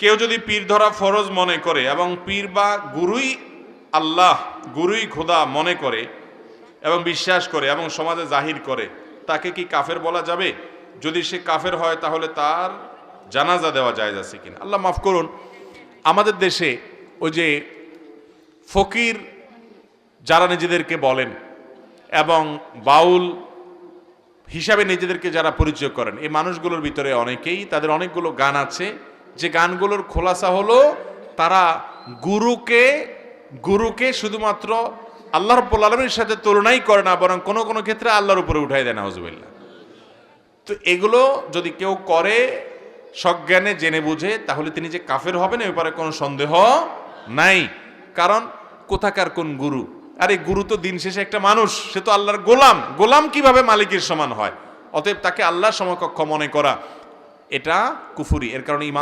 কেউ যদি পীর ধরা ফরজ মনে করে এবং পীর বা গুরুই আল্লাহ, গুরুই খোদা মনে করে এবং বিশ্বাস করে এবং সমাজে জাহির করে, তাকে কি কাফের বলা যাবে? যদি সে কাফের হয় তাহলে তার জানাজা দেওয়া জায়েজ আছে কিনা? আল্লাহ মাফ করুন, আমাদের দেশে ওই যে ফকির যারা নিজেদেরকে বলেন এবং বাউল হিসাবে নিজেদেরকে যারা পরিচয় করেন, এই মানুষগুলোর ভিতরে অনেকেই, তাদের অনেকগুলো গান আছে যে গানগুলোর খোলাসা হলো তারা গুরুকে শুধুমাত্র আল্লাহ রাব্বুল আলামিনের সাথে তুলনাই করে না, বরং কোনো কোনো ক্ষেত্রে আল্লাহর উপরে উঠাই দেয়, নাউজুবিল্লাহ। তো এগুলো যদি কেউ করে সজ্ঞানে জেনে বুঝে, তাহলে তিনি যে কাফের হবেন এ ব্যাপারে কোনো সন্দেহ নাই। কারণ কোথাকার কোন গুরু? আরে গুরু তো দিন শেষে একটা মানুষ, সে তো আল্লাহর গোলাম কিভাবে মালিকের সমান হয়? অতএব তাকে আল্লাহর সমকক্ষ মনে করা এটা কুফরি। এর কারণে